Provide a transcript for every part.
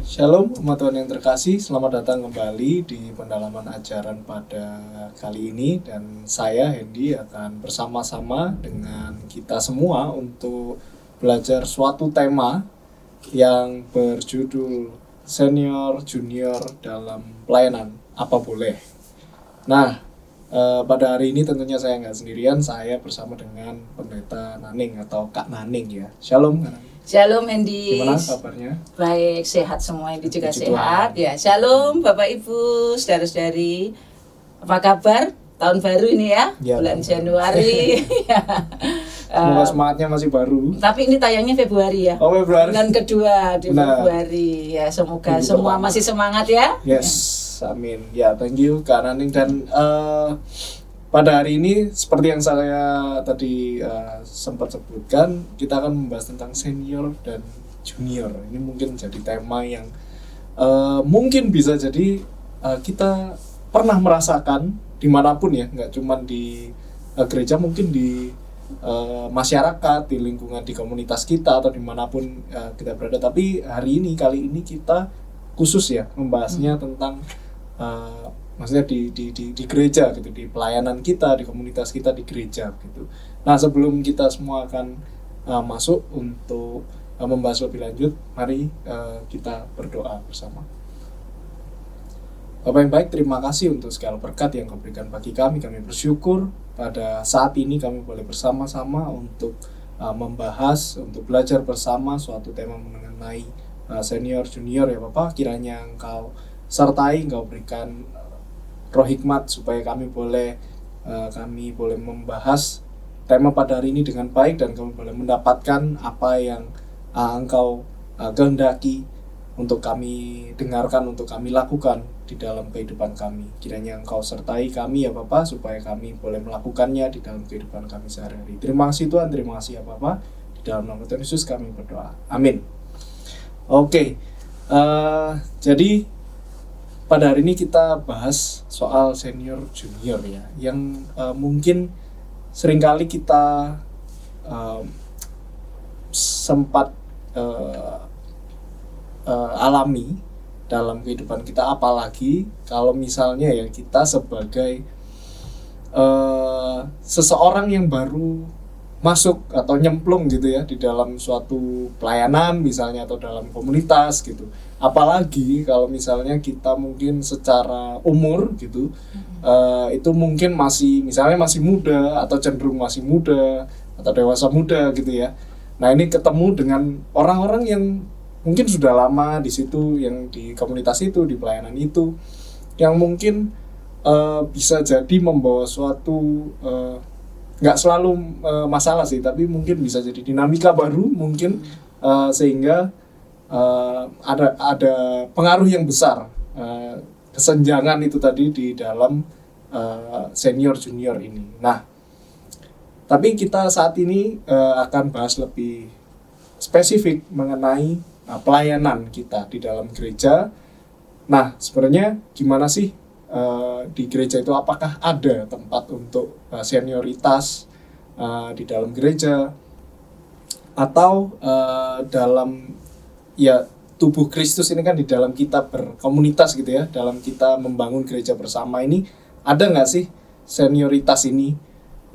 Shalom umat Tuhan yang terkasih, selamat datang kembali di pendalaman ajaran pada kali ini. Dan saya Hendy akan bersama-sama dengan kita semua untuk belajar suatu tema yang berjudul Senior Junior dalam Pelayanan, Apa Boleh? Nah, pada hari ini tentunya saya nggak sendirian, saya bersama dengan Pendeta Naning atau Kak Naning ya. Shalom Kak Naning. Shalom Hendy. Gimana kabarnya? Baik, sehat semua, Hendy juga Puji sehat. Tuhan. Ya, shalom Bapak Ibu, saudara-saudari. Apa kabar? Tahun baru ini ya, Ya, bulan tahun Januari. Semoga semangatnya masih baru. Tapi ini tayangnya Februari ya. Oh, Februari. Bulan kedua di Benar. Februari. Ya, semoga Minggu semua pertama. masih semangat ya. Yes, amin. Ya, thank you Kak Naning. Dan pada hari ini seperti yang saya tadi sempat sebutkan, kita akan membahas tentang senior dan junior. Ini mungkin jadi tema yang mungkin bisa jadi kita pernah merasakan dimanapun ya, nggak cuma di gereja, mungkin di masyarakat, di lingkungan, di komunitas kita atau dimanapun kita berada. Tapi kali ini kita khusus ya membahasnya tentang maksudnya di gereja gitu, di pelayanan kita, di komunitas kita, di gereja gitu. Nah, sebelum kita semua akan masuk untuk membahas lebih lanjut, mari kita berdoa bersama. Bapak yang baik, terima kasih untuk segala berkat yang Kau berikan bagi kami. Kami bersyukur pada saat ini kami boleh bersama-sama untuk membahas, untuk belajar bersama suatu tema mengenai senior junior ya Bapak. Kiranya Engkau sertai, Engkau berikan roh hikmat supaya kami boleh membahas tema pada hari ini dengan baik, dan kami boleh mendapatkan apa yang Engkau kehendaki untuk kami dengarkan, untuk kami lakukan di dalam kehidupan kami. Kiranya Engkau sertai kami ya Bapak, supaya kami boleh melakukannya di dalam kehidupan kami sehari-hari. Terima kasih Tuhan, terima kasih ya Bapak. Di dalam nama Tuhan Yesus kami berdoa. Amin. Oke, jadi pada hari ini kita bahas soal senior junior ya, yang mungkin seringkali kita sempat alami dalam kehidupan kita, apalagi kalau misalnya ya kita sebagai seseorang yang baru masuk atau nyemplung gitu ya di dalam suatu pelayanan misalnya atau dalam komunitas gitu. Apalagi kalau misalnya kita mungkin secara umur gitu itu mungkin masih muda atau cenderung masih muda atau dewasa muda gitu ya. Nah, ini ketemu dengan orang-orang yang mungkin sudah lama di situ, yang di komunitas itu, di pelayanan itu, yang mungkin bisa jadi membawa suatu nggak selalu masalah sih, tapi mungkin bisa jadi dinamika baru mungkin, sehingga ada pengaruh yang besar, kesenjangan itu tadi di dalam senior junior ini. Nah, tapi kita saat ini akan bahas lebih spesifik mengenai pelayanan kita di dalam gereja. Nah, sebenarnya gimana sih di gereja itu, apakah ada tempat untuk senioritas di dalam gereja, atau dalam ya tubuh Kristus ini kan di dalam kita berkomunitas gitu ya, dalam kita membangun gereja bersama ini, ada nggak sih senioritas ini?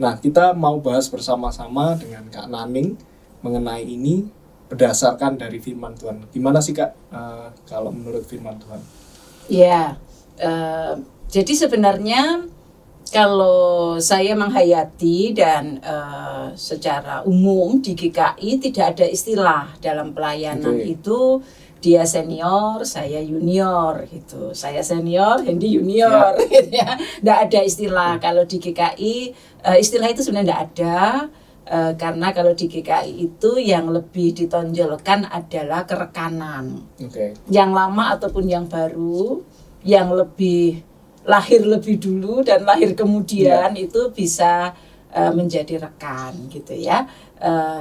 Nah, kita mau bahas bersama-sama dengan Kak Naning mengenai ini berdasarkan dari firman Tuhan. Gimana sih Kak kalau menurut firman Tuhan? Ya, jadi sebenarnya kalau saya menghayati dan secara umum di GKI tidak ada istilah dalam pelayanan itu dia senior, saya junior gitu. Saya senior, Hendy junior gitu ya. Nggak ada istilah. Kalau di GKI istilah itu sebenarnya nggak ada. Karena kalau di GKI itu yang lebih ditonjolkan adalah kerekanan. Yang lama ataupun yang baru, yang lebih lahir lebih dulu dan lahir kemudian itu bisa menjadi rekan gitu ya.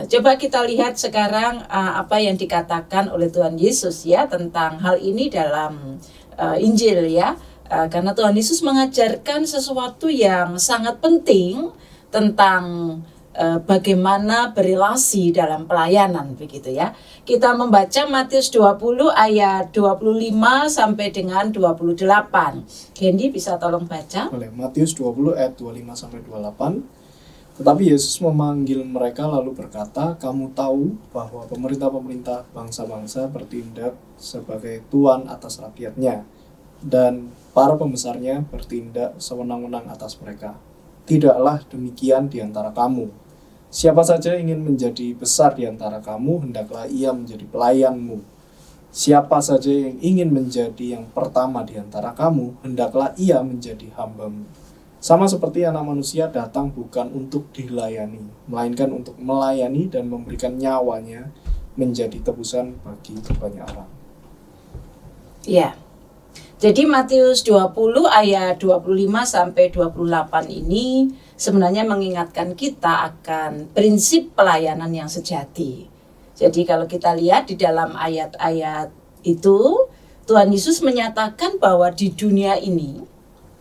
Coba kita lihat sekarang apa yang dikatakan oleh Tuhan Yesus ya tentang hal ini dalam Injil ya. Karena Tuhan Yesus mengajarkan sesuatu yang sangat penting tentang bagaimana berelasi dalam pelayanan begitu ya. Kita membaca Matius 20 ayat 25 sampai dengan 28. Hendy bisa tolong baca? Boleh. Matius 20 ayat 25 sampai 28. Tetapi Yesus memanggil mereka lalu berkata, "Kamu tahu bahwa pemerintah-pemerintah bangsa-bangsa bertindak sebagai tuan atas rakyatnya, dan para pembesarnya bertindak sewenang-wenang atas mereka. Tidaklah demikian di antara kamu. Siapa saja ingin menjadi besar di antara kamu, hendaklah ia menjadi pelayanmu. Siapa saja yang ingin menjadi yang pertama di antara kamu, hendaklah ia menjadi hambamu. Sama seperti Anak Manusia datang bukan untuk dilayani, melainkan untuk melayani dan memberikan nyawanya menjadi tebusan bagi banyak orang." Ya. Jadi Matius 20 ayat 25 sampai 28 ini sebenarnya mengingatkan kita akan prinsip pelayanan yang sejati. Jadi kalau kita lihat di dalam ayat-ayat itu, Tuhan Yesus menyatakan bahwa di dunia ini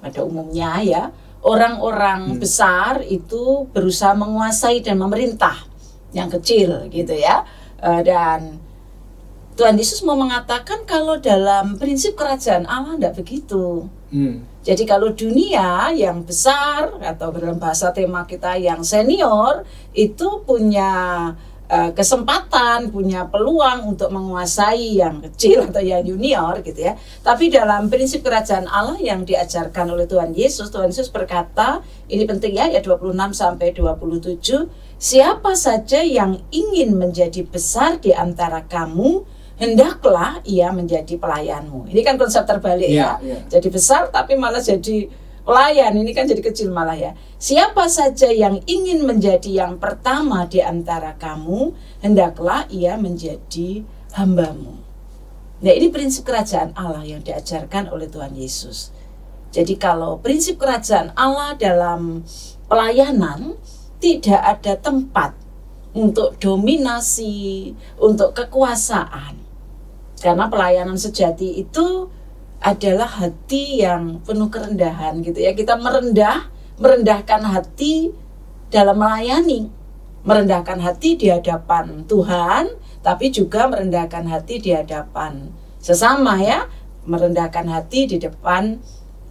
pada umumnya ya, orang-orang besar itu berusaha menguasai dan memerintah yang kecil gitu ya. Dan Tuhan Yesus mau mengatakan kalau dalam prinsip kerajaan Allah tidak begitu. Jadi kalau dunia yang besar atau dalam bahasa tema kita yang senior itu punya kesempatan, punya peluang untuk menguasai yang kecil atau yang junior gitu ya. Tapi dalam prinsip kerajaan Allah yang diajarkan oleh Tuhan Yesus berkata, ini penting ya, ayat 26 sampai 27, siapa saja yang ingin menjadi besar di antara kamu, hendaklah ia menjadi pelayanmu. Ini kan konsep terbalik ya. Jadi besar tapi malah jadi pelayan. Ini kan jadi kecil malah ya. Siapa saja yang ingin menjadi yang pertama di antara kamu, hendaklah ia menjadi hambamu. Nah, ini prinsip kerajaan Allah yang diajarkan oleh Tuhan Yesus. Jadi kalau prinsip kerajaan Allah dalam pelayanan, tidak ada tempat untuk dominasi, untuk kekuasaan. Karena pelayanan sejati itu adalah hati yang penuh kerendahan gitu ya. Kita merendahkan hati dalam melayani. Merendahkan hati di hadapan Tuhan, tapi juga merendahkan hati di hadapan sesama ya. Merendahkan hati di depan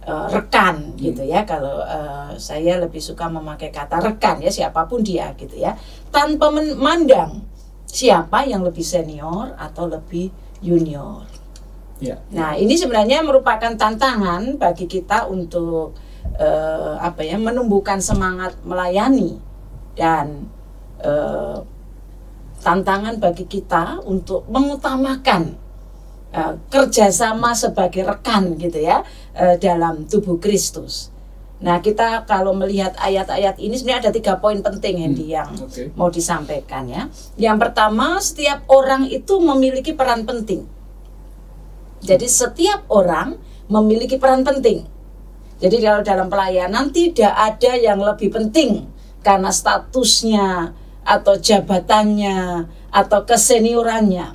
rekan gitu ya. Kalau saya lebih suka memakai kata rekan ya, siapapun dia gitu ya. Tanpa memandang siapa yang lebih senior atau lebih junior. Nah, ini sebenarnya merupakan tantangan bagi kita untuk menumbuhkan semangat melayani dan tantangan bagi kita untuk mengutamakan kerjasama sebagai rekan gitu ya dalam tubuh Kristus. Nah, kita kalau melihat ayat-ayat ini sebenarnya ada 3 poin penting Hendy yang mau disampaikan ya. Yang pertama, setiap orang itu memiliki peran penting. Jadi setiap orang memiliki peran penting. Jadi kalau dalam pelayanan tidak ada yang lebih penting karena statusnya atau jabatannya atau keseniorannya.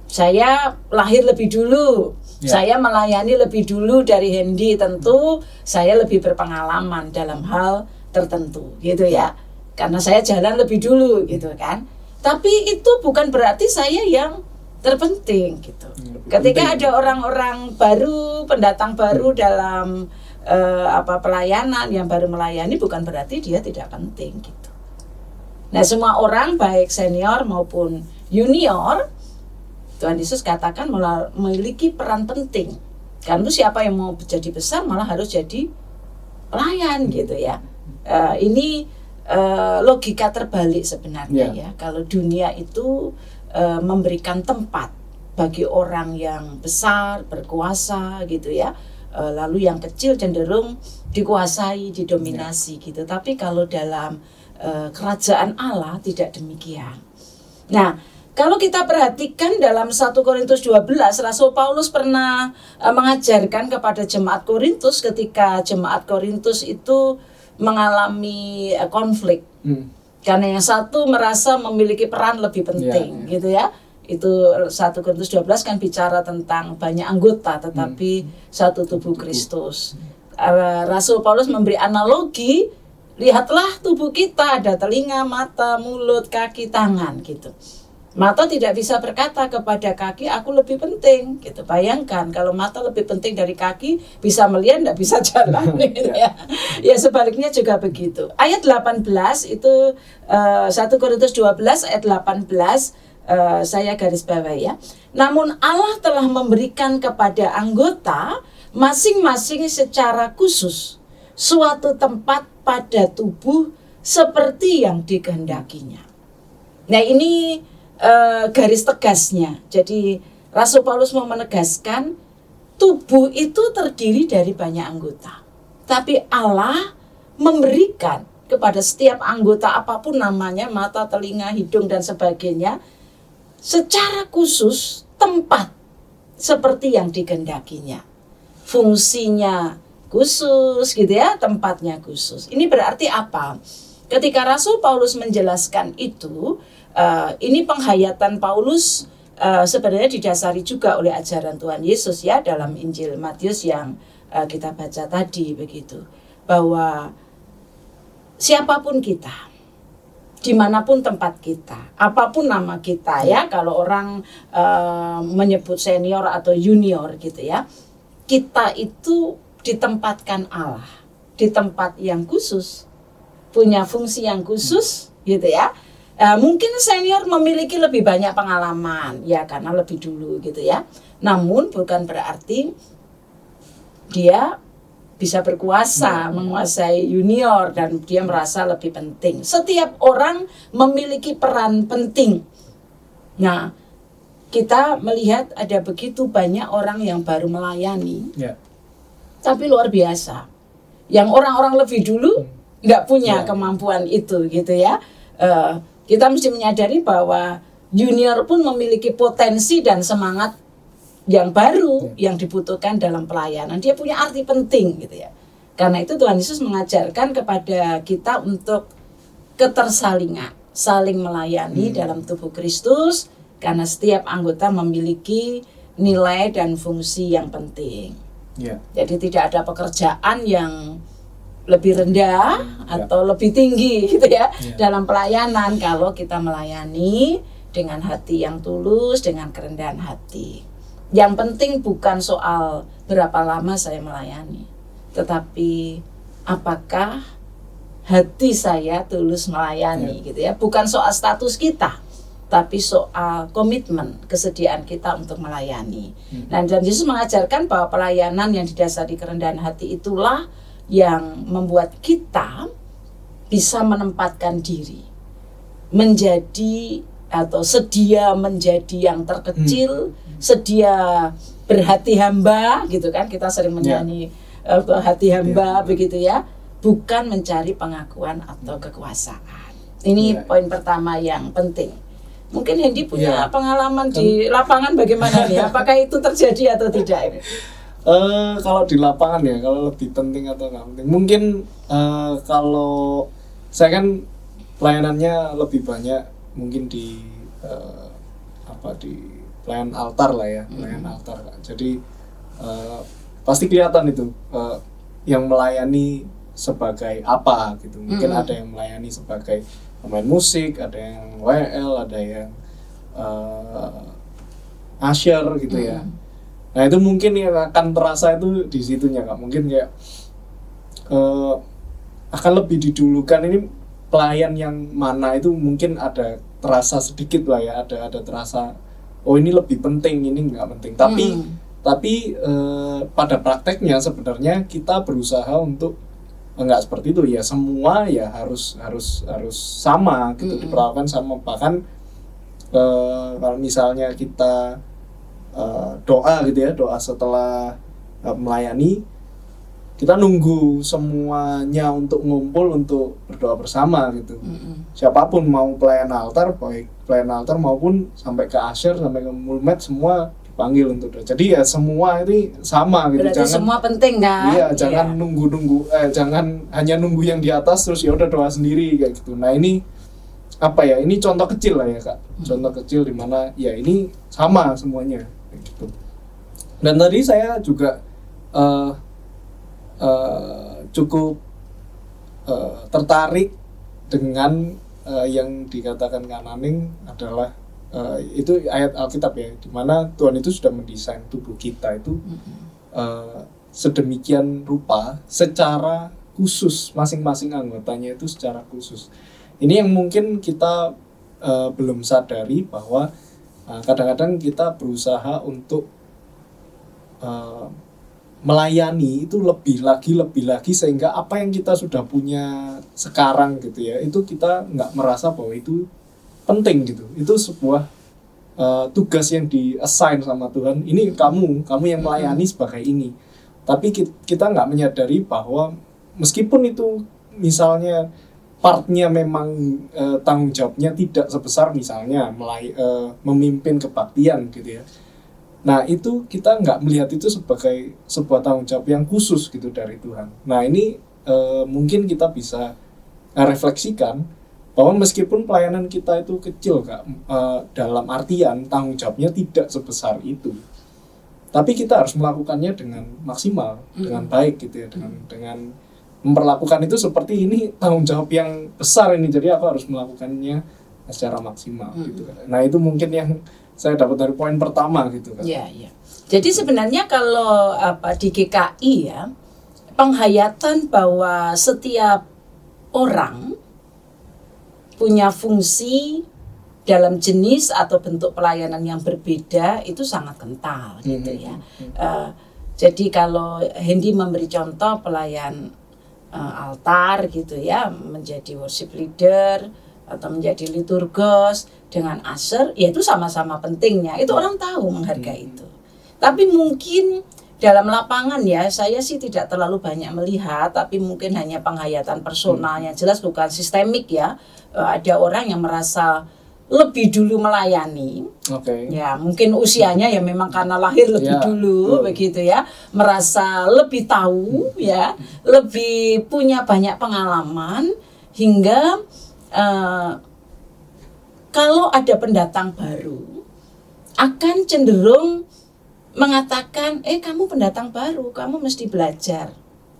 Saya lahir lebih dulu. Saya melayani lebih dulu dari Hendy, tentu saya lebih berpengalaman dalam hal tertentu gitu ya. Karena saya jalan lebih dulu gitu kan. Tapi itu bukan berarti saya yang terpenting gitu. Ketika ada orang-orang baru, pendatang baru dalam pelayanan yang baru melayani, bukan berarti dia tidak penting gitu. Nah, semua orang baik senior maupun junior, Tuhan Yesus katakan memiliki peran penting. Karena siapa yang mau jadi besar malah harus jadi pelayan gitu ya. Ini logika terbalik sebenarnya ya. Kalau dunia itu memberikan tempat bagi orang yang besar, berkuasa gitu ya. Lalu yang kecil cenderung dikuasai, didominasi gitu. Tapi kalau dalam kerajaan Allah tidak demikian. Nah, kalau kita perhatikan dalam 1 Korintus 12, Rasul Paulus pernah mengajarkan kepada jemaat Korintus ketika jemaat Korintus itu mengalami konflik. Karena yang satu merasa memiliki peran lebih penting gitu ya. Itu 1 Korintus 12 kan bicara tentang banyak anggota tetapi satu tubuh Kristus. Rasul Paulus memberi analogi lihatlah tubuh kita, ada telinga, mata, mulut, kaki, tangan gitu. Mata tidak bisa berkata kepada kaki, aku lebih penting gitu. Bayangkan kalau mata lebih penting dari kaki, bisa melihat, tidak bisa jalan gitu ya. Ya sebaliknya juga begitu. Ayat 18 itu 1 Korintus 12 ayat 18, saya garis bawah ya. Namun Allah telah memberikan kepada anggota masing-masing secara khusus suatu tempat pada tubuh seperti yang dikehendakinya. Nah ini garis tegasnya. Jadi Rasul Paulus mau menegaskan tubuh itu terdiri dari banyak anggota. Tapi Allah memberikan kepada setiap anggota apapun namanya, mata, telinga, hidung dan sebagainya, secara khusus tempat seperti yang dikehendakinya. Fungsinya khusus gitu ya, tempatnya khusus. Ini berarti apa? Ketika Rasul Paulus menjelaskan itu, ini penghayatan Paulus sebenarnya didasari juga oleh ajaran Tuhan Yesus ya dalam Injil Matius yang kita baca tadi begitu, bahwa siapapun kita, dimanapun tempat kita, apapun nama kita ya, kalau orang menyebut senior atau junior gitu ya, kita itu ditempatkan Allah di tempat yang khusus, punya fungsi yang khusus gitu ya. Mungkin senior memiliki lebih banyak pengalaman ya karena lebih dulu gitu ya. Namun bukan berarti dia bisa berkuasa, menguasai junior dan dia merasa lebih penting. Setiap orang memiliki peran penting. Nah, kita melihat ada begitu banyak orang yang baru melayani, tapi luar biasa. Yang orang-orang lebih dulu nggak punya kemampuan itu gitu ya. Kita mesti menyadari bahwa junior pun memiliki potensi dan semangat yang baru yang dibutuhkan dalam pelayanan. Dia punya arti penting gitu ya. Karena itu Tuhan Yesus mengajarkan kepada kita untuk ketersalingan, saling melayani dalam tubuh Kristus, karena setiap anggota memiliki nilai dan fungsi yang penting. Jadi tidak ada pekerjaan yang lebih rendah atau lebih tinggi gitu ya dalam pelayanan kalau kita melayani dengan hati yang tulus, dengan kerendahan hati. Yang penting bukan soal berapa lama saya melayani, tetapi apakah hati saya tulus melayani gitu ya. Bukan soal status kita, tapi soal komitmen, kesediaan kita untuk melayani. Dan Yesus mengajarkan bahwa pelayanan yang didasari kerendahan hati itulah yang membuat kita bisa menempatkan diri menjadi atau sedia menjadi yang terkecil, sedia berhati hamba gitu kan, kita sering menyanyi hati hamba begitu ya, bukan mencari pengakuan atau kekuasaan. Ini poin pertama yang penting. Mungkin Hendy punya pengalaman di lapangan bagaimana nih? Apakah itu terjadi atau tidak ini? Kalau di lapangan ya, kalau lebih penting atau nggak penting, mungkin kalau saya kan pelayanannya lebih banyak mungkin di di pelayanan altar lah ya, pelayanan altar. Jadi pasti kelihatan itu yang melayani sebagai apa gitu. Mungkin ada yang melayani sebagai pemain musik, ada yang WL, ada yang usher gitu ya. Nah itu mungkin yang akan terasa itu di situnya Kak. Mungkin kayak akan lebih didulukan ini pelayan yang mana itu, mungkin ada terasa sedikit lah ya, ada terasa oh ini lebih penting, ini nggak penting. Tapi pada prakteknya sebenarnya kita berusaha untuk nggak seperti itu ya, semua ya harus sama gitu, diperlakukan sama. Bahkan kalau misalnya kita doa gitu ya, doa setelah melayani, kita nunggu semuanya untuk ngumpul untuk berdoa bersama gitu. Siapapun mau pelayan altar, baik pelayan altar maupun sampai ke usher, sampai ke mulmet, semua dipanggil untuk doa. Jadi ya semua ini sama gitu. Berarti jangan semua penting kan? Iya, jangan nunggu jangan hanya nunggu yang di atas terus ya udah doa sendiri kayak gitu. Nah ini apa ya? Ini contoh kecil lah ya Kak. Contoh kecil di mana ya ini sama semuanya gitu. Dan tadi saya juga cukup tertarik dengan yang dikatakan Kak Naning adalah itu ayat Alkitab ya, di mana Tuhan itu sudah mendesain tubuh kita itu sedemikian rupa secara khusus, masing-masing anggotanya itu secara khusus. Ini yang mungkin kita belum sadari bahwa kadang-kadang kita berusaha untuk melayani itu lebih lagi sehingga apa yang kita sudah punya sekarang gitu ya, itu kita nggak merasa bahwa itu penting gitu. Itu sebuah tugas yang di-assign sama Tuhan. Ini kamu yang melayani sebagai ini. Tapi kita nggak menyadari bahwa meskipun itu misalnya partnya memang tanggung jawabnya tidak sebesar misalnya memimpin kebaktian gitu ya. Nah itu kita nggak melihat itu sebagai sebuah tanggung jawab yang khusus gitu dari Tuhan. Nah ini mungkin kita bisa refleksikan bahwa meskipun pelayanan kita itu kecil Kak, dalam artian tanggung jawabnya tidak sebesar itu, tapi kita harus melakukannya dengan maksimal, dengan baik gitu ya, dengan memperlakukan itu seperti ini tanggung jawab yang besar ini, jadi aku harus melakukannya secara maksimal gitu kan. Nah itu mungkin yang saya dapat dari poin pertama gitu kan. Iya, iya. Jadi sebenarnya kalau di GKI ya, penghayatan bahwa setiap orang punya fungsi dalam jenis atau bentuk pelayanan yang berbeda itu sangat kental gitu ya. Jadi kalau Hendy memberi contoh pelayan altar gitu ya, menjadi worship leader atau menjadi liturgos dengan usher, ya itu sama-sama pentingnya. Itu orang tahu menghargai itu. Tapi mungkin dalam lapangan ya, saya sih tidak terlalu banyak melihat, tapi mungkin hanya penghayatan personal yang jelas bukan sistemik ya. Ada orang yang merasa lebih dulu melayani, ya mungkin usianya ya memang karena lahir lebih dulu begitu ya, merasa lebih tahu ya, lebih punya banyak pengalaman hingga kalau ada pendatang baru akan cenderung mengatakan, kamu pendatang baru, kamu mesti belajar.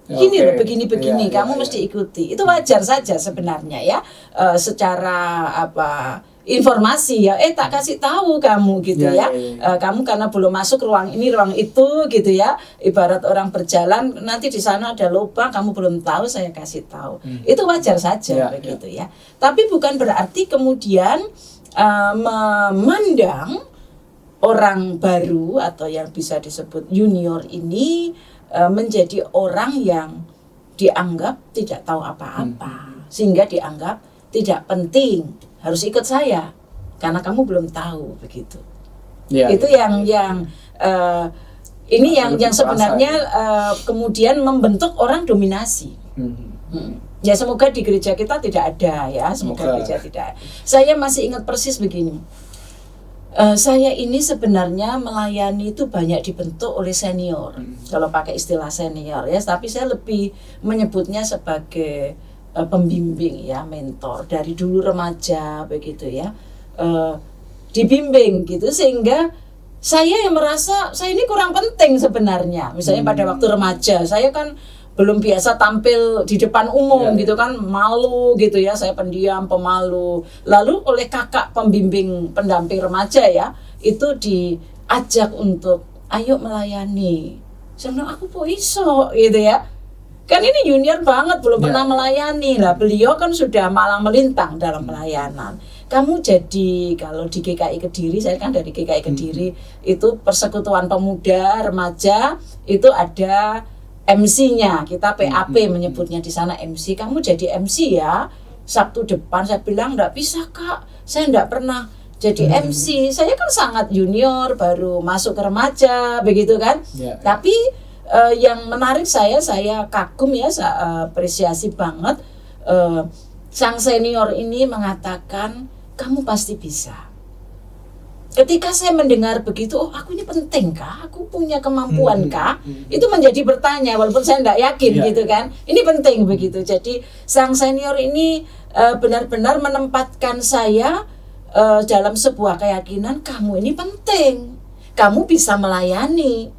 Gini loh, begini-begini, kamu mesti ikuti. Itu wajar saja sebenarnya ya, secara informasi ya, tak kasih tahu kamu gitu ya. Kamu karena belum masuk ruang ini, ruang itu gitu ya. Ibarat orang berjalan, nanti di sana ada lubang, kamu belum tahu, saya kasih tahu. Itu wajar saja begitu ya. Tapi bukan berarti kemudian memandang orang baru atau yang bisa disebut junior ini menjadi orang yang dianggap tidak tahu apa-apa, sehingga dianggap tidak penting, harus ikut saya karena kamu belum tahu begitu. Itu yang ini yang sebenarnya kemudian membentuk orang dominasi. Ya semoga di gereja kita tidak ada ya, semoga gereja tidak. Saya masih ingat persis begini. Saya ini sebenarnya melayani itu banyak dibentuk oleh senior, kalau pakai istilah senior ya, tapi saya lebih menyebutnya sebagai pembimbing ya, mentor dari dulu remaja begitu ya, dibimbing gitu sehingga saya yang merasa saya ini kurang penting sebenarnya. Misalnya pada waktu remaja saya kan belum biasa tampil di depan umum gitu kan, malu gitu ya, saya pendiam, pemalu. Lalu oleh kakak pembimbing pendamping remaja ya, itu diajak untuk ayo melayani. Saya bilang aku kok iso gitu ya. Kan ini junior banget, belum pernah melayani lah. Beliau kan sudah malang melintang dalam pelayanan. Kamu jadi, kalau di GKI Kediri, saya kan dari GKI Kediri, itu persekutuan pemuda remaja, itu ada MC-nya, kita PAP menyebutnya di sana MC. Kamu jadi MC ya, Sabtu depan. Saya bilang enggak bisa Kak, saya enggak pernah jadi MC. Saya kan sangat junior, baru masuk ke remaja, begitu kan. Tapi yang menarik saya kagum ya, saya apresiasi banget. Sang senior ini mengatakan, kamu pasti bisa. Ketika saya mendengar begitu, oh aku ini penting kah? Aku punya kemampuan kah? Itu menjadi bertanya, walaupun saya tidak yakin gitu kan. Ini penting begitu. Jadi sang senior ini benar-benar menempatkan saya dalam sebuah keyakinan, kamu ini penting, kamu bisa melayani.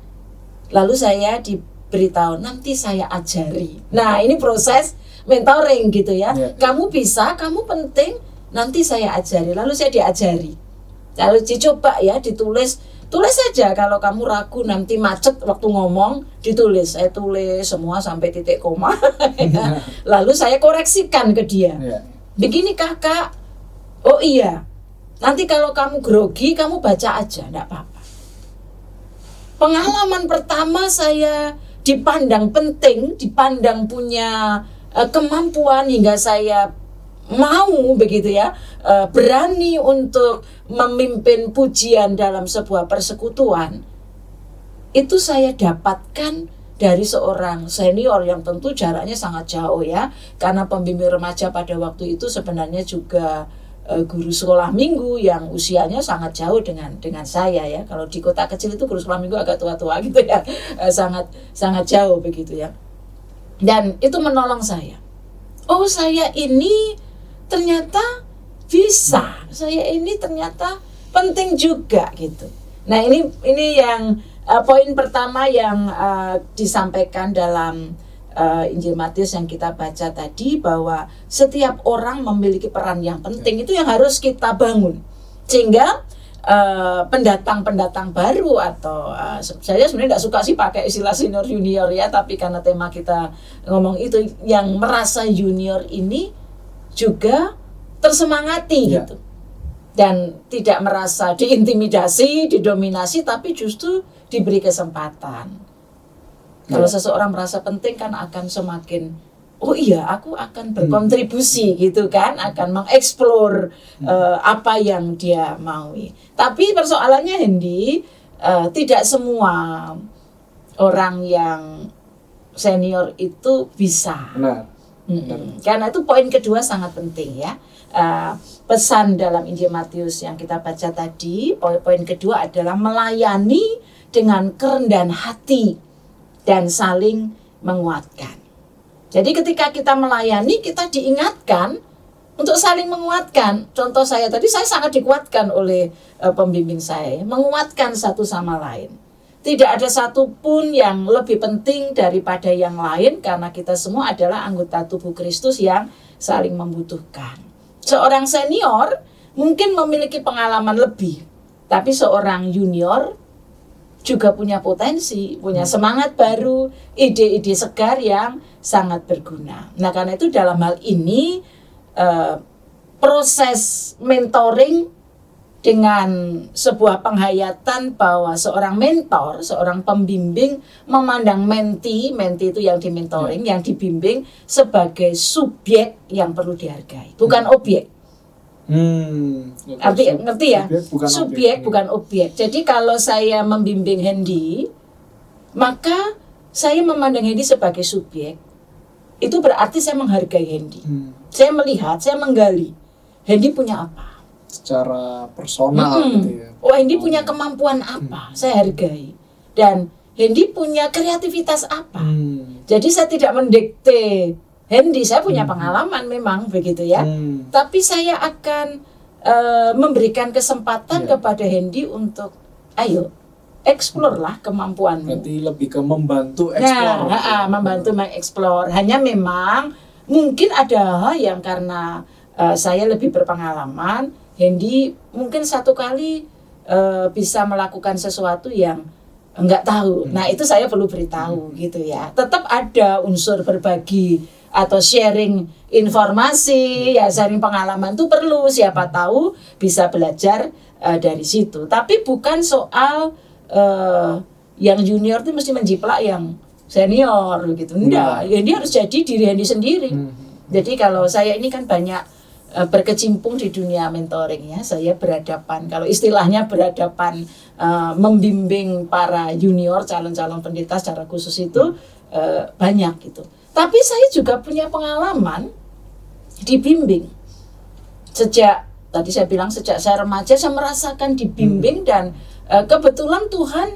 Lalu saya diberitahu, nanti saya ajari. Nah ini proses mentoring gitu ya. Yeah. Kamu bisa, kamu penting, nanti saya ajari. Lalu saya diajari. Lalu dicoba ya, tulis saja. Kalau kamu ragu nanti macet waktu ngomong, ditulis. Saya tulis semua sampai titik koma. Lalu saya koreksikan ke dia. Yeah. Begini kakak, oh iya, nanti kalau kamu grogi, kamu baca aja, enggak apa-apa. Pengalaman pertama saya dipandang penting, dipandang punya kemampuan hingga saya mau begitu ya, berani untuk memimpin pujian dalam sebuah persekutuan. Itu saya dapatkan dari seorang senior yang tentu jaraknya sangat jauh ya, karena pembimbing remaja pada waktu itu sebenarnya juga guru sekolah minggu yang usianya sangat jauh dengan saya ya. Kalau di kota kecil itu guru sekolah minggu agak tua-tua gitu ya, sangat jauh begitu ya. Dan itu menolong saya. Oh, saya ini ternyata bisa, saya ini ternyata penting juga gitu. Nah ini yang poin pertama yang disampaikan dalam Injil Matius yang kita baca tadi, bahwa setiap orang memiliki peran yang penting. Itu yang harus kita bangun, sehingga pendatang baru atau saya sebenarnya tidak suka sih pakai istilah senior junior ya, tapi karena tema kita ngomong itu, yang merasa junior ini juga tersemangati gitu, dan tidak merasa diintimidasi, didominasi, tapi justru diberi kesempatan. Kalau seseorang merasa penting kan akan semakin, oh iya aku akan berkontribusi gitu kan, akan mengeksplor apa yang dia maui. Tapi persoalannya Hendy, tidak semua orang yang senior itu bisa. Benar. Karena itu poin kedua sangat penting ya. Pesan dalam Injil Matius yang kita baca tadi, poin kedua adalah melayani dengan kerendahan hati dan saling menguatkan. Jadi ketika kita melayani, kita diingatkan untuk saling menguatkan. Contoh saya tadi, saya sangat dikuatkan oleh pembimbing saya, menguatkan satu sama lain. Tidak ada satupun yang lebih penting daripada yang lain, karena kita semua adalah anggota tubuh Kristus yang saling membutuhkan. Seorang senior mungkin memiliki pengalaman lebih, tapi seorang junior juga punya potensi, punya semangat baru, ide-ide segar yang sangat berguna. Nah, karena itu dalam hal ini proses mentoring dengan sebuah penghayatan bahwa seorang mentor, seorang pembimbing memandang menti itu yang dimentoring, yang dibimbing sebagai subjek yang perlu dihargai, bukan objek. Ngerti ya? Subjek bukan objek. Jadi kalau saya membimbing Hendy, maka saya memandang Hendy sebagai subjek. Itu berarti saya menghargai Hendy. Saya melihat, saya menggali Hendy punya apa secara personal gitu ya. Oh, Hendy punya kemampuan apa, saya hargai. Dan Hendy punya kreativitas apa. Jadi saya tidak mendikte Hendy, saya punya pengalaman memang begitu ya. Tapi saya akan memberikan kesempatan kepada Hendy untuk ayo explore lah kemampuanmu. Berarti lebih ke membantu explore. Nah, membantu mengeksplor. Hanya memang mungkin ada hal yang karena saya lebih berpengalaman, Hendy mungkin satu kali bisa melakukan sesuatu yang enggak tahu. Nah, itu saya perlu beritahu gitu ya. Tetap ada unsur berbagi atau sharing informasi, ya sharing pengalaman itu perlu, siapa tahu bisa belajar dari situ. Tapi bukan soal yang junior itu mesti menjiplak yang senior gitu. Enggak, Hendy harus jadi diri Hendy sendiri. Jadi kalau saya ini kan banyak berkecimpung di dunia mentoring ya, saya berhadapan, kalau istilahnya berhadapan membimbing para junior, calon-calon pendeta secara khusus itu banyak gitu. Tapi saya juga punya pengalaman dibimbing. Sejak tadi saya bilang, sejak saya remaja saya merasakan dibimbing dan kebetulan Tuhan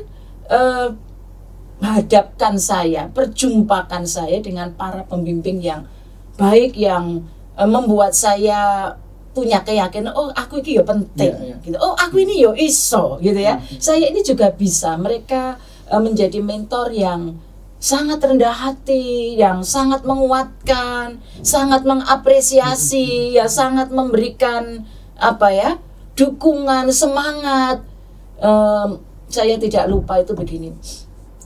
hadapkan saya, perjumpakan saya dengan para pembimbing yang baik, yang membuat saya punya keyakinan, oh aku ini ya penting, gitu. Oh aku ini ya iso, gitu ya. Saya ini juga bisa. Mereka menjadi mentor yang sangat rendah hati, yang sangat menguatkan, sangat mengapresiasi, ya sangat memberikan dukungan, semangat. Saya tidak lupa itu begini.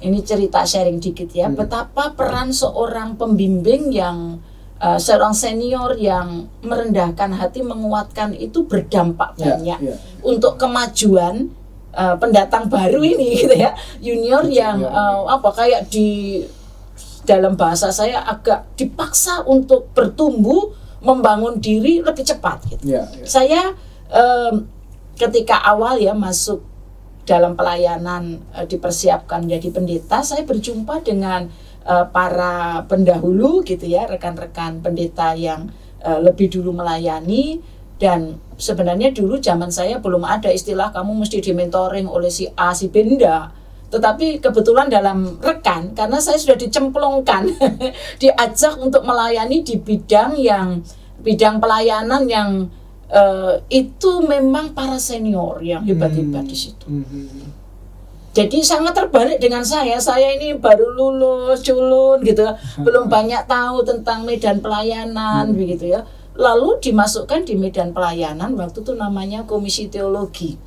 Ini cerita sharing dikit ya, betapa peran seorang pembimbing yang seorang senior yang merendahkan hati, menguatkan itu berdampak banyak untuk kemajuan pendatang baru ini gitu ya, junior yang kayak di dalam bahasa saya agak dipaksa untuk bertumbuh, membangun diri lebih cepat gitu. Saya ketika awal ya masuk dalam pelayanan, dipersiapkan menjadi pendeta, saya berjumpa dengan para pendahulu gitu ya, rekan-rekan pendeta yang lebih dulu melayani. Dan sebenarnya dulu zaman saya belum ada istilah kamu mesti dimentoring oleh si A, si B, enggak. Tetapi kebetulan dalam rekan, karena saya sudah dicemplungkan diajak untuk melayani di bidang pelayanan yang itu memang para senior yang hebat-hebat di situ. Jadi sangat terbalik dengan saya ini baru lulus, culun gitu, belum banyak tahu tentang medan pelayanan begitu ya. Lalu dimasukkan di medan pelayanan, waktu itu namanya komisi teologi,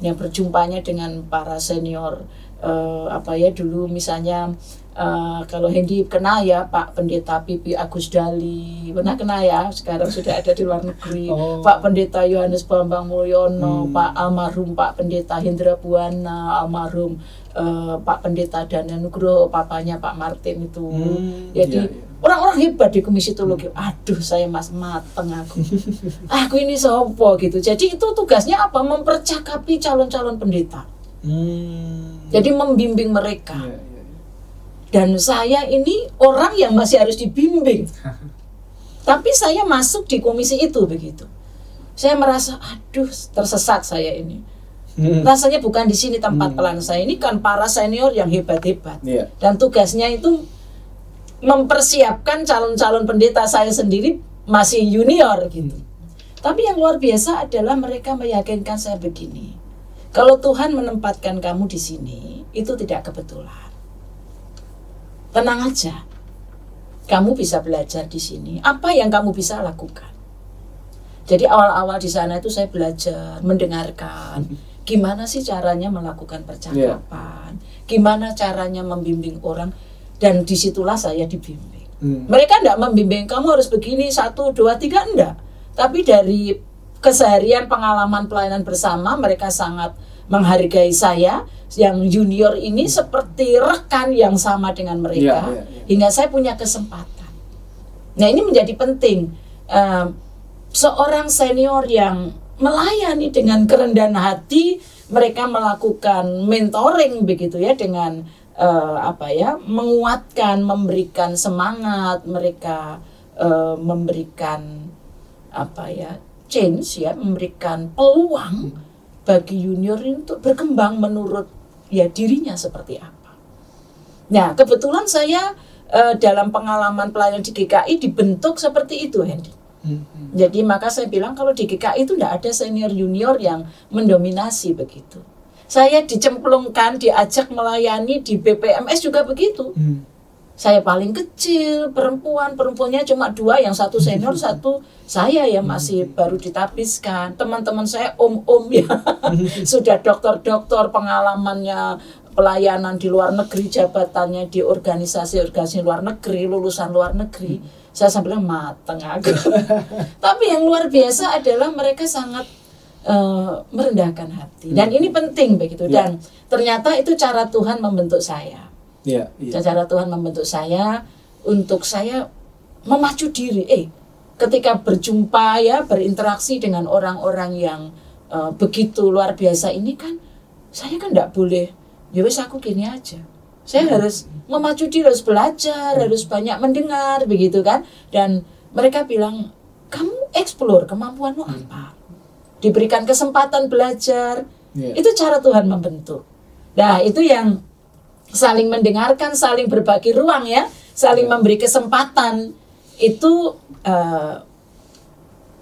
yang berjumpanya dengan para senior, dulu misalnya kalau Hendy kenal ya Pak Pendeta Pipi Agus Dali, pernah kenal ya, sekarang sudah ada di luar negeri. Pak Pendeta Yohanes Bambang Mulyono, Pak almarhum Pak Pendeta Hendra Buana, almarhum Pak Pendeta Daniel Nugroho, papanya Pak Martin itu. Jadi orang-orang hebat di komisi teologi. Aduh, saya mateng aku. Aku ini sopo gitu. Jadi itu tugasnya apa? Mempercakapi calon-calon pendeta. Jadi membimbing mereka. Dan saya ini orang yang masih harus dibimbing. Tapi saya masuk di komisi itu begitu. Saya merasa aduh tersesat saya ini. Rasanya bukan di sini tempat pelayanan saya. Ini kan para senior yang hebat-hebat. Dan tugasnya itu mempersiapkan calon-calon pendeta, saya sendiri masih junior gitu. Tapi yang luar biasa adalah mereka meyakinkan saya begini. Kalau Tuhan menempatkan kamu di sini, itu tidak kebetulan. Tenang aja. Kamu bisa belajar di sini. Apa yang kamu bisa lakukan? Jadi awal-awal di sana itu saya belajar, mendengarkan. Gimana sih caranya melakukan percakapan? Gimana caranya membimbing orang? Dan disitulah saya dibimbing. Mereka enggak membimbing, kamu harus begini, 1, 2, 3, enggak. Tapi dari keseharian pengalaman pelayanan bersama, mereka sangat menghargai saya yang junior ini seperti rekan yang sama dengan mereka, hingga saya punya kesempatan. Nah ini menjadi penting, seorang senior yang melayani dengan kerendahan hati, mereka melakukan mentoring begitu ya, dengan menguatkan, memberikan semangat, mereka memberikan change ya, memberikan peluang bagi junior untuk berkembang menurut ya dirinya seperti apa. Nah kebetulan saya dalam pengalaman pelayanan di GKI dibentuk seperti itu, Hendy. Jadi maka saya bilang kalau di GKI itu tidak ada senior junior yang mendominasi begitu. Saya dicemplungkan, diajak melayani di BPMS juga begitu. Saya paling kecil, perempuannya cuma 2, yang satu senior, satu saya yang masih baru ditapiskan. Teman-teman saya om-om ya, sudah dokter-dokter, pengalamannya pelayanan di luar negeri, jabatannya di organisasi luar negeri, lulusan luar negeri. Saya sampai bilang mateng aku. Tapi yang luar biasa adalah mereka sangat merendahkan hati. Dan ini penting begitu. Dan ternyata itu cara Tuhan membentuk saya. Cara Tuhan membentuk saya untuk saya memacu diri. Ketika berjumpa ya, berinteraksi dengan orang-orang yang begitu luar biasa ini kan, saya kan tidak boleh, ya wes aku gini aja. Saya harus memacu diri, harus belajar, harus banyak mendengar begitu kan. Dan mereka bilang, kamu explore kemampuanmu apa? Diberikan kesempatan belajar. Itu cara Tuhan membentuk. Nah itu yang saling mendengarkan, saling berbagi ruang ya, saling memberi kesempatan. Itu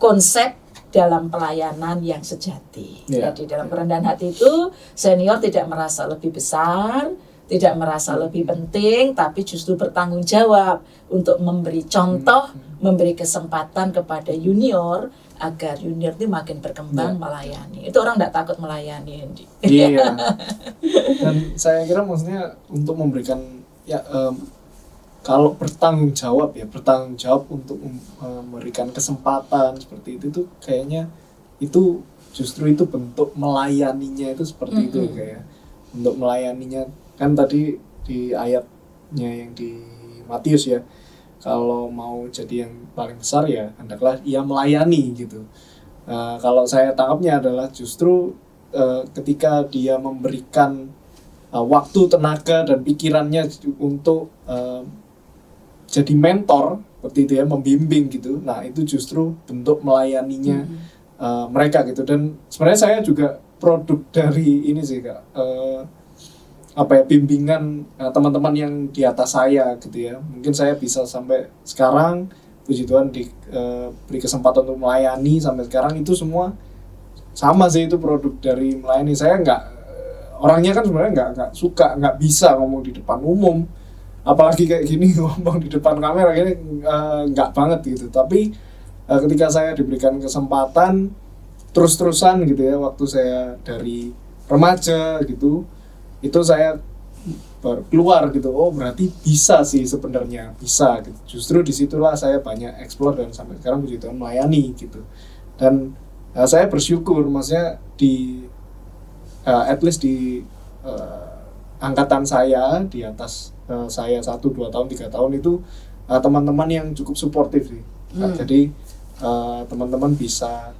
konsep dalam pelayanan yang sejati. Jadi dalam kerendahan hati itu senior tidak merasa lebih besar, tidak merasa lebih penting, tapi justru bertanggung jawab untuk memberi contoh, memberi kesempatan kepada junior agar junior itu makin berkembang melayani. Itu orang tidak takut melayani. Iya. Dan saya kira maksudnya untuk memberikan kalau bertanggung jawab untuk memberikan kesempatan seperti itu tuh kayaknya itu justru itu bentuk melayaninya itu seperti itu kayak untuk melayaninya kan tadi di ayatnya yang di Matius ya, kalau mau jadi yang paling besar ya hendaklah ia melayani gitu. Kalau saya tangkapnya adalah justru ketika dia memberikan waktu, tenaga dan pikirannya untuk jadi mentor seperti itu ya, membimbing gitu. Nah itu justru bentuk melayaninya mereka gitu. Dan sebenarnya saya juga produk dari ini sih Kak, bimbingan teman-teman yang di atas saya gitu ya. Mungkin saya bisa sampai sekarang, puji Tuhan diberi kesempatan untuk melayani sampai sekarang, itu semua sama sih, itu produk dari melayani. Saya orangnya kan sebenarnya nggak bisa ngomong di depan umum, apalagi kayak gini ngomong di depan kamera gini, nggak banget gitu. Tapi ketika saya diberikan kesempatan terus-terusan gitu ya, waktu saya dari remaja gitu, itu saya baru keluar gitu, oh berarti bisa sih sebenarnya, bisa gitu. Justru disitulah saya banyak explore dan sampai sekarang puji Tuhan melayani gitu. Dan saya bersyukur maksudnya at least di angkatan saya, di atas saya 1, 2 tahun, 3 tahun itu teman-teman yang cukup suportif sih. Jadi teman-teman bisa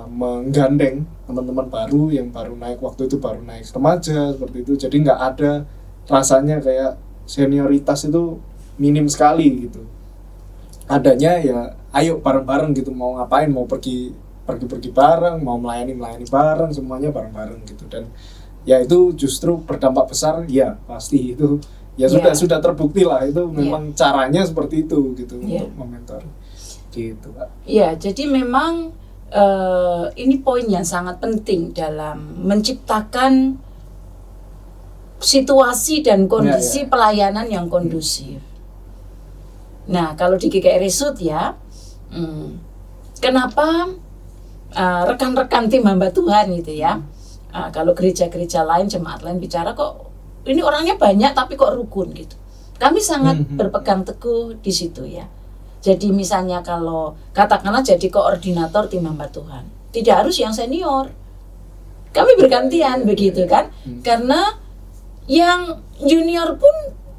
menggandeng teman-teman baru yang baru naik, waktu itu baru naik remaja seperti itu. Jadi nggak ada rasanya kayak senioritas itu minim sekali gitu. Adanya ya ayo bareng-bareng gitu, mau ngapain, mau pergi bareng, mau melayani bareng, semuanya bareng-bareng gitu. Dan ya itu justru berdampak besar, ya pasti itu ya sudah terbukti lah, itu memang caranya seperti itu gitu untuk mementor gitu Pak. Ya, jadi memang ini poin yang sangat penting dalam menciptakan situasi dan kondisi pelayanan yang kondusif. Nah, kalau di GKI Resut ya, kenapa rekan-rekan tim hamba Tuhan gitu ya, kalau gereja-gereja lain, jemaat lain bicara kok ini orangnya banyak tapi kok rukun gitu. Kami sangat berpegang teguh di situ ya. Jadi misalnya kalau katakanlah jadi koordinator tim hamba Tuhan, tidak harus yang senior. Kami bergantian begitu kan, karena yang junior pun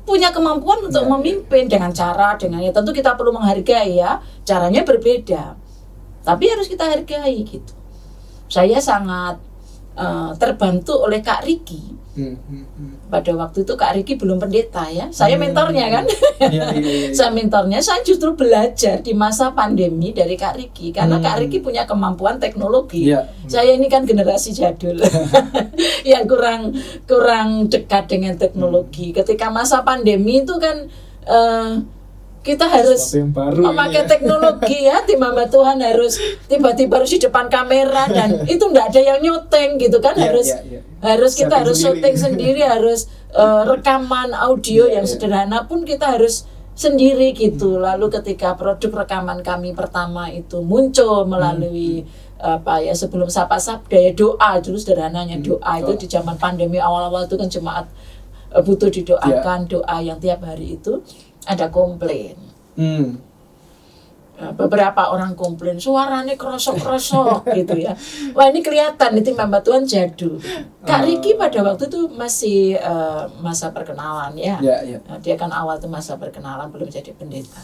punya kemampuan untuk memimpin dengan ya tentu kita perlu menghargai ya, caranya berbeda, tapi harus kita hargai gitu. Saya sangat terbantu oleh Kak Riki. Pada waktu itu Kak Riki belum pendeta ya, saya mentornya kan. Saya mentornya, saya justru belajar di masa pandemi dari Kak Riki, karena Kak Riki punya kemampuan teknologi. Saya ini kan generasi jadul yang kurang dekat dengan teknologi. Ketika masa pandemi itu kan kita harus memakai teknologi ya, tim hamba Tuhan harus tiba-tiba harus di depan kamera dan itu enggak ada yang nyoteng gitu kan, harus kita harus syuting sendiri, harus rekaman audio yang sederhana pun kita harus sendiri gitu. Lalu ketika produk rekaman kami pertama itu muncul melalui sebelum Sapa Sabda ya, doa dulu sederhananya, doa itu di zaman pandemi awal-awal itu kan jemaat butuh didoakan, doa yang tiap hari itu. Ada komplain. Beberapa orang komplain suaranya kerosok-kerosok gitu ya. Wah ini kelihatan itu hamba Tuhan jadul. Kak Riki pada waktu itu masih masa perkenalan ya. Dia kan awal itu masa perkenalan, belum jadi pendeta.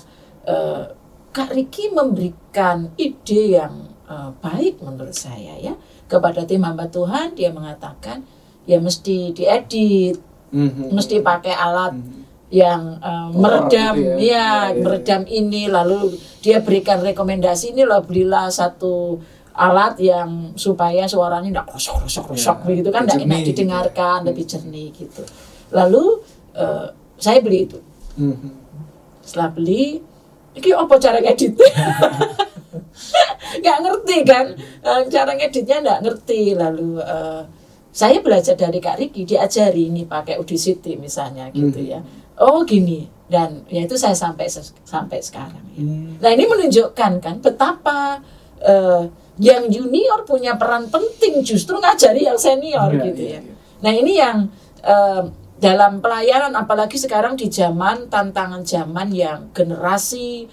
Kak Riki memberikan ide yang baik menurut saya ya kepada tim hamba Tuhan. Dia mengatakan ya mesti diedit, mesti pakai alat yang meredam meredam ini, lalu dia berikan rekomendasi ini loh, belilah satu alat yang supaya suaranya tidak krosok begitu kan, tidak enak didengarkan, lebih jernih gitu. Lalu saya beli itu. Setelah beli, ini apa cara ngeditnya? Nggak ngerti kan, cara ngeditnya nggak ngerti. Lalu Saya belajar dari Kak Riki, diajari ini pakai Audacity misalnya gitu ya. Oh gini, dan ya itu saya sampai sekarang. Ya. Nah ini menunjukkan kan betapa yang junior punya peran penting justru ngajari yang senior gitu ya. Nah ini yang dalam pelayanan, apalagi sekarang di zaman tantangan zaman yang generasi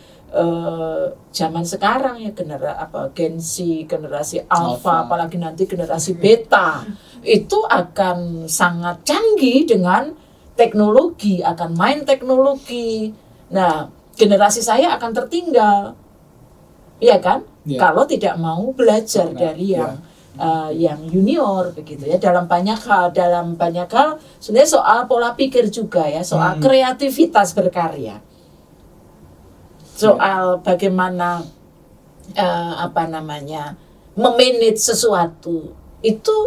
zaman sekarang ya, Gen Z, generasi Alpha, apalagi nanti generasi Beta itu akan sangat canggih dengan teknologi, akan main teknologi. Nah, generasi saya akan tertinggal, iya kan? Kalau tidak mau belajar dari yang junior begitu ya, dalam banyak hal sebenarnya soal pola pikir juga ya, soal kreativitas berkarya. Soal bagaimana memanage sesuatu itu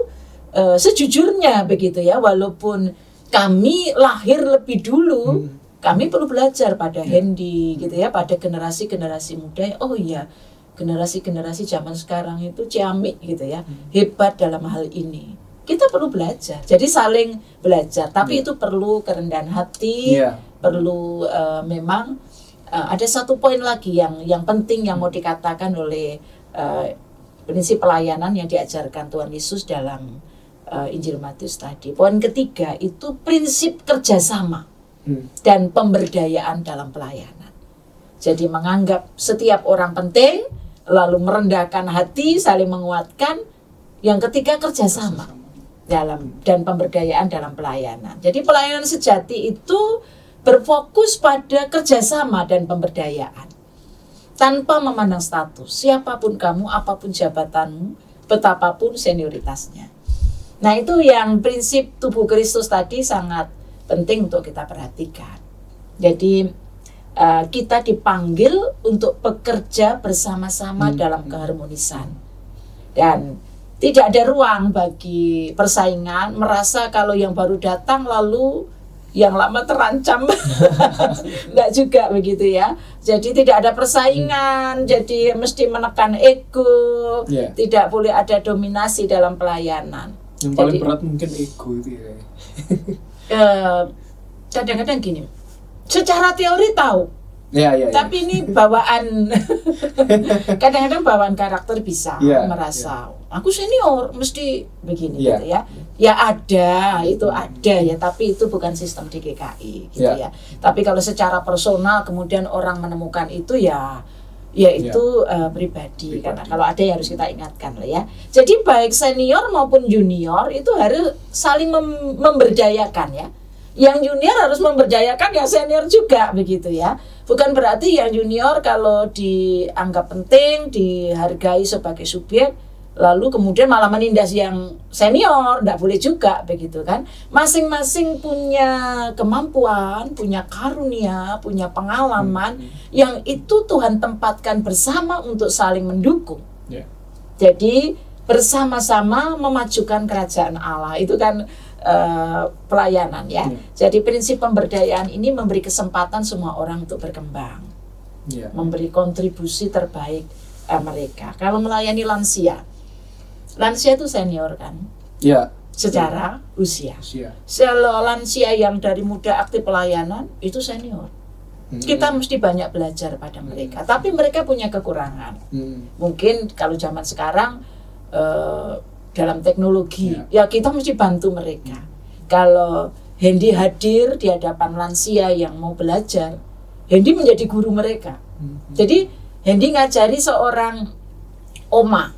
sejujurnya begitu ya, walaupun kami lahir lebih dulu, kami perlu belajar pada Hendy gitu ya, pada generasi muda. Oh iya, generasi zaman sekarang itu ciamik gitu ya, hebat dalam hal ini. Kita perlu belajar, jadi saling belajar, tapi itu perlu kerendahan hati, perlu memang ada satu poin lagi yang penting yang mau dikatakan oleh prinsip pelayanan yang diajarkan Tuhan Yesus dalam Injil Matius tadi. Poin ketiga itu prinsip kerjasama dan pemberdayaan dalam pelayanan. Jadi menganggap setiap orang penting, lalu merendahkan hati, saling menguatkan. Yang ketiga kerjasama dan pemberdayaan dalam pelayanan. Jadi pelayanan sejati itu berfokus pada kerjasama dan pemberdayaan tanpa memandang status, siapapun kamu, apapun jabatanmu, betapapun senioritasnya. Nah itu yang prinsip tubuh Kristus tadi sangat penting untuk kita perhatikan. Jadi kita dipanggil untuk bekerja bersama-sama dalam keharmonisan, dan tidak ada ruang bagi persaingan, merasa kalau yang baru datang lalu yang lama terancam. Enggak juga begitu ya. Jadi tidak ada persaingan, jadi mesti menekan ego, tidak boleh ada dominasi dalam pelayanan. Yang paling berat mungkin ego itu ya. Kadang-kadang gini, secara teori tahu, tapi ini bawaan. Kadang-kadang bawaan karakter bisa merasa aku senior mesti begini gitu ya. Ya ada, itu ada ya, tapi itu bukan sistem di GKI gitu ya. Tapi kalau secara personal kemudian orang menemukan itu ya itu pribadi, karena kalau ada ya harus kita ingatkan lah ya. Jadi baik senior maupun junior itu harus saling memberdayakan ya. Yang junior harus memberdayakan yang senior juga begitu ya. Bukan berarti yang junior kalau dianggap penting, dihargai sebagai subjek, lalu kemudian malah menindas yang senior, tidak boleh juga begitu kan. Masing-masing punya kemampuan, punya karunia, punya pengalaman yang itu Tuhan tempatkan bersama untuk saling mendukung. Jadi bersama-sama memajukan kerajaan Allah, itu kan pelayanan ya. Jadi prinsip pemberdayaan ini memberi kesempatan semua orang untuk berkembang, memberi kontribusi terbaik mereka. Kalau melayani lansia itu senior kan, secara usia. Kalau lansia yang dari muda aktif pelayanan itu senior. Kita mesti banyak belajar pada mereka, tapi mereka punya kekurangan. Mungkin kalau zaman sekarang dalam teknologi, ya kita mesti bantu mereka. Kalau Hendy hadir di hadapan lansia yang mau belajar, Hendy menjadi guru mereka. Jadi Hendy ngajari seorang oma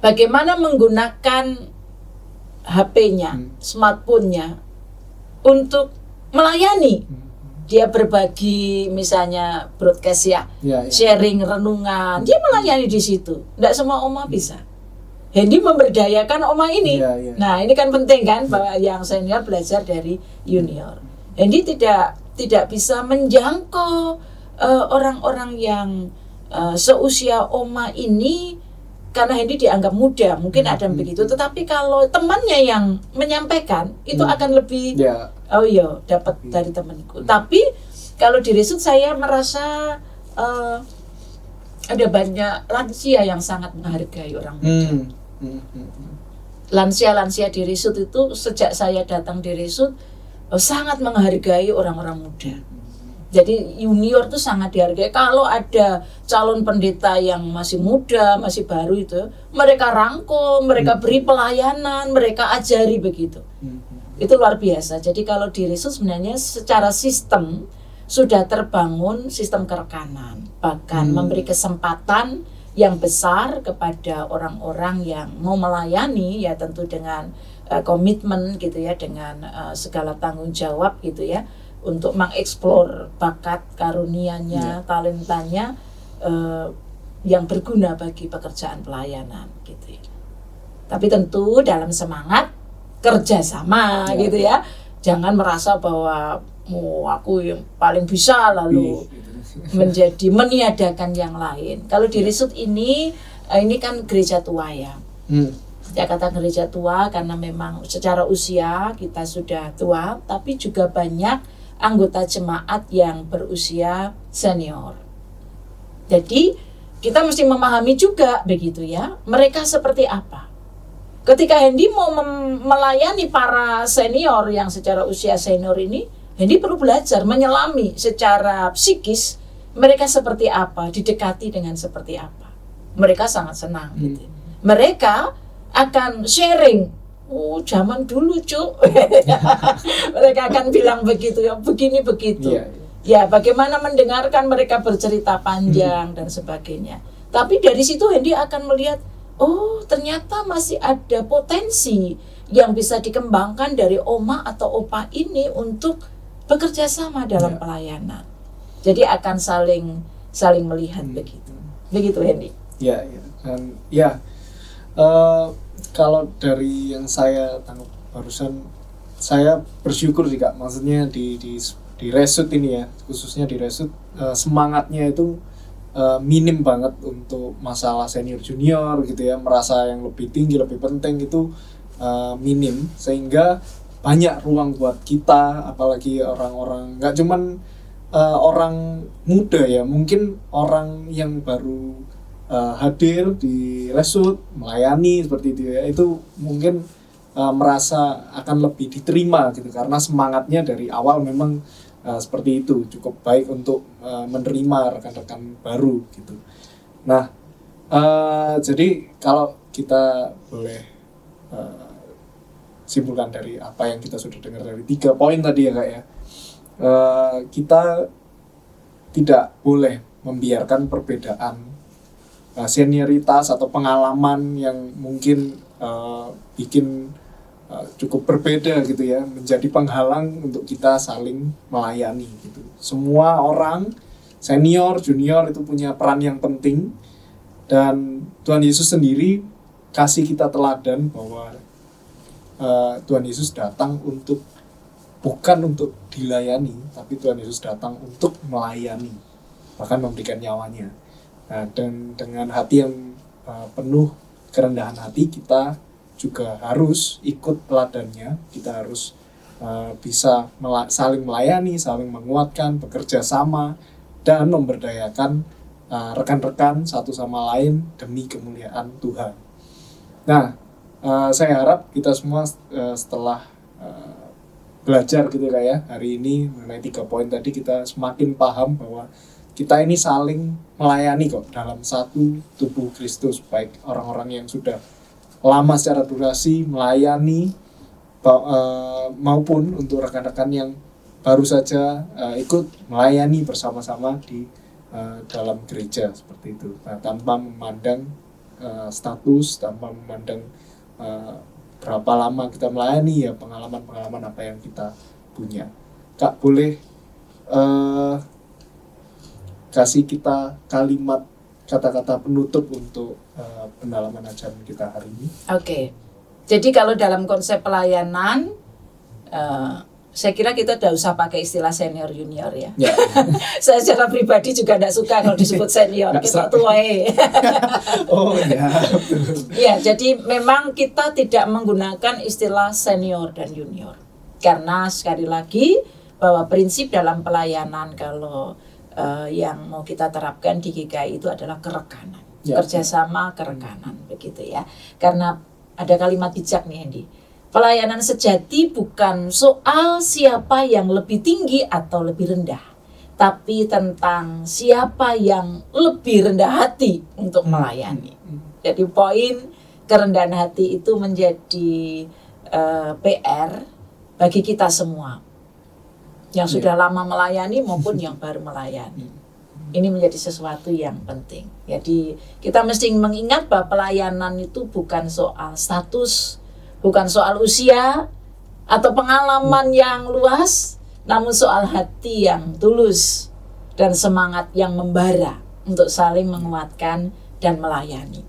bagaimana menggunakan HP-nya, smartphone-nya untuk melayani. Dia berbagi misalnya broadcast sharing renungan, dia melayani di situ. Tidak semua oma bisa. Hendy memberdayakan oma ini. Nah, ini kan penting kan, bahwa yang senior belajar dari junior. Hendy tidak bisa menjangkau orang-orang yang seusia oma ini karena Hendy dianggap muda, mungkin ada yang begitu. Tetapi kalau temannya yang menyampaikan itu akan lebih dapat dari temanku. Tapi kalau di Resut saya merasa ada banyak lansia yang sangat menghargai orang muda. lansia-lansia di Resut itu sejak saya datang di Resut sangat menghargai orang-orang muda. Jadi junior itu sangat dihargai. Kalau ada calon pendeta yang masih muda, masih baru itu, mereka rangkul, mereka beri pelayanan, mereka ajari begitu. Itu luar biasa. Jadi kalau di Resut sebenarnya secara sistem sudah terbangun sistem kerekanan, bahkan memberi kesempatan yang besar kepada orang-orang yang mau melayani, ya tentu dengan komitmen gitu ya, dengan segala tanggung jawab gitu ya, untuk mengeksplor bakat karunianya, talentanya yang berguna bagi pekerjaan pelayanan gitu ya. Tapi tentu dalam semangat kerjasama gitu ya. Jangan merasa bahwa aku yang paling bisa lalu menjadi meniadakan yang lain. Kalau di Resut ini kan gereja tua ya. Saya katakan gereja tua karena memang secara usia kita sudah tua, tapi juga banyak anggota jemaat yang berusia senior. Jadi kita mesti memahami juga begitu ya, mereka seperti apa. Ketika Hendy mau melayani para senior yang secara usia senior ini, Hendy perlu belajar menyelami secara psikis mereka seperti apa, didekati dengan seperti apa. Mereka sangat senang gitu. Mereka akan sharing, zaman dulu Cuk. Mereka akan bilang begitu ya, begini begitu. Ya, bagaimana mendengarkan mereka bercerita panjang dan sebagainya. Tapi dari situ Hendy akan melihat, oh ternyata masih ada potensi yang bisa dikembangkan dari oma atau opa ini untuk bekerja sama dalam pelayanan. Jadi akan saling melihat begitu Hendy. Dan kalau dari yang saya tangkap barusan, saya bersyukur sih Kak. Maksudnya di Resut ini ya, khususnya di Resut semangatnya itu minim banget untuk masalah senior junior gitu ya, merasa yang lebih tinggi lebih penting itu minim, sehingga banyak ruang buat kita, apalagi orang-orang nggak cuman orang muda ya, mungkin orang yang baru hadir di Resut melayani seperti itu ya, itu mungkin merasa akan lebih diterima gitu, karena semangatnya dari awal memang seperti itu, cukup baik untuk menerima rekan-rekan baru gitu. Nah, jadi kalau kita boleh simpulkan dari apa yang kita sudah dengar dari 3 poin tadi ya Kak ya, kita tidak boleh membiarkan perbedaan senioritas atau pengalaman yang mungkin bikin cukup berbeda gitu ya, menjadi penghalang untuk kita saling melayani gitu. Semua orang senior, junior itu punya peran yang penting, dan Tuhan Yesus sendiri kasih kita teladan bahwa Tuhan Yesus datang bukan untuk dilayani, tapi Tuhan Yesus datang untuk melayani, bahkan memberikan nyawanya. Nah, dan dengan hati yang penuh kerendahan hati, kita juga harus ikut teladannya. Kita harus bisa saling melayani, saling menguatkan, bekerja sama, dan memberdayakan rekan-rekan satu sama lain demi kemuliaan Tuhan. Nah, saya harap kita semua setelah belajar gitu ya hari ini mengenai 3 poin tadi, kita semakin paham bahwa kita ini saling melayani kok dalam satu tubuh Kristus, baik orang-orang yang sudah lama secara durasi melayani maupun untuk rekan-rekan yang baru saja ikut melayani bersama-sama di dalam gereja seperti itu. Nah, tanpa memandang status, tanpa memandang berapa lama kita melayani, ya pengalaman-pengalaman apa yang kita punya. Kak, boleh kasih kita kalimat kata-kata penutup untuk pendalaman ajaran kita hari ini? Oke. Jadi kalau dalam konsep pelayanan, saya kira kita tidak usah pakai istilah senior junior ya. Saya secara pribadi juga tidak suka kalau disebut senior, kita tua. Oh ya. Ya, jadi memang kita tidak menggunakan istilah senior dan junior, karena sekali lagi bahwa prinsip dalam pelayanan kalau yang mau kita terapkan di GKI itu adalah kerekanan, kerjasama kerekanan begitu ya. Karena Ada kalimat bijak nih Hendy. Pelayanan sejati bukan soal siapa yang lebih tinggi atau lebih rendah, tapi tentang siapa yang lebih rendah hati untuk melayani. Jadi poin kerendahan hati itu menjadi PR bagi kita semua yang sudah lama melayani maupun yang baru melayani. Ini menjadi sesuatu yang penting. Jadi kita mesti mengingat bahwa pelayanan itu bukan soal status, bukan soal usia atau pengalaman yang luas, namun soal hati yang tulus dan semangat yang membara untuk saling menguatkan dan melayani.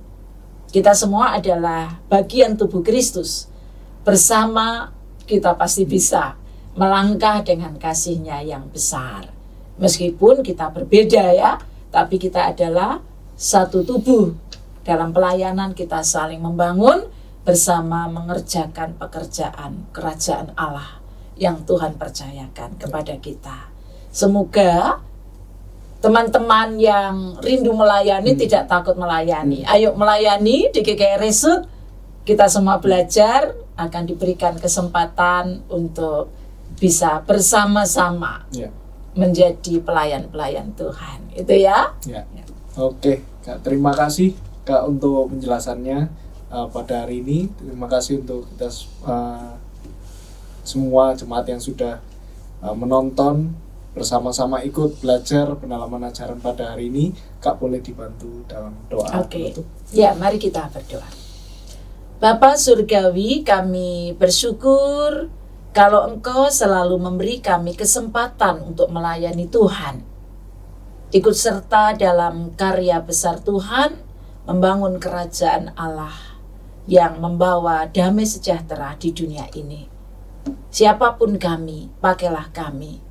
Kita semua adalah bagian tubuh Kristus. Bersama kita pasti bisa melangkah dengan kasih-Nya yang besar. Meskipun kita berbeda ya, tapi kita adalah satu tubuh. Dalam pelayanan kita saling membangun bersama mengerjakan pekerjaan kerajaan Allah yang Tuhan percayakan kepada kita. Semoga teman-teman yang rindu melayani tidak takut melayani. Ayo melayani di GKI Resut. Kita semua belajar, akan diberikan kesempatan untuk bisa bersama-sama menjadi pelayan-pelayan Tuhan. Itu ya. Oke, Kak, terima kasih Kak untuk penjelasannya pada hari ini. Terima kasih untuk kita semua jemaat yang sudah menonton, bersama-sama ikut belajar pendalaman ajaran pada hari ini. Kak, boleh dibantu dalam doa. Oke. Ya, mari kita berdoa. Bapa Surgawi, kami bersyukur kalau Engkau selalu memberi kami kesempatan untuk melayani Tuhan. Ikut serta dalam karya besar Tuhan, membangun kerajaan Allah yang membawa damai sejahtera di dunia ini. Siapapun kami, pakailah kami.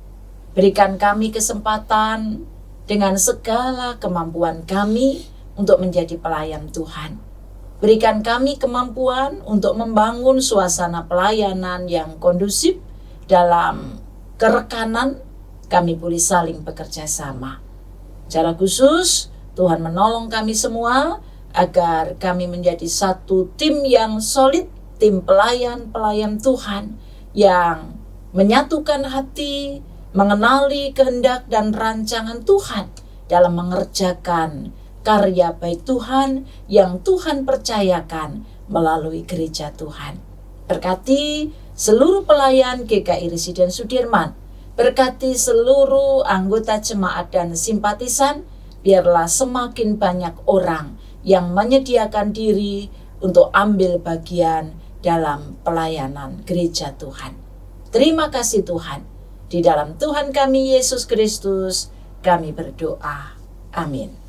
Berikan kami kesempatan dengan segala kemampuan kami untuk menjadi pelayan Tuhan. Berikan kami kemampuan untuk membangun suasana pelayanan yang kondusif. Dalam kerekanan kami boleh saling bekerja sama. Secara khusus Tuhan menolong kami semua agar kami menjadi satu tim yang solid, tim pelayan-pelayan Tuhan yang menyatukan hati, mengenali kehendak dan rancangan Tuhan dalam mengerjakan karya baik Tuhan yang Tuhan percayakan melalui gereja Tuhan. Berkati seluruh pelayan GKI Residen Sudirman, berkati seluruh anggota jemaat dan simpatisan, biarlah semakin banyak orang yang menyediakan diri untuk ambil bagian dalam pelayanan gereja Tuhan. Terima kasih Tuhan. Di dalam Tuhan kami Yesus Kristus kami berdoa. Amin.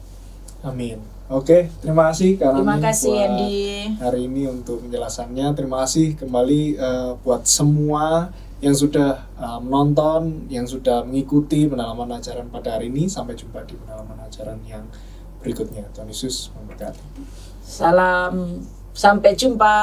Amin. Oke, terima kasih Kak Rani. Terima kasih buat Andy. hari ini untuk penjelasannya. Terima kasih kembali buat semua yang sudah menonton, yang sudah mengikuti pendalaman ajaran pada hari ini. Sampai jumpa di pendalaman ajaran yang berikutnya. Tuhan Yesus memberkati. Salam, sampai jumpa.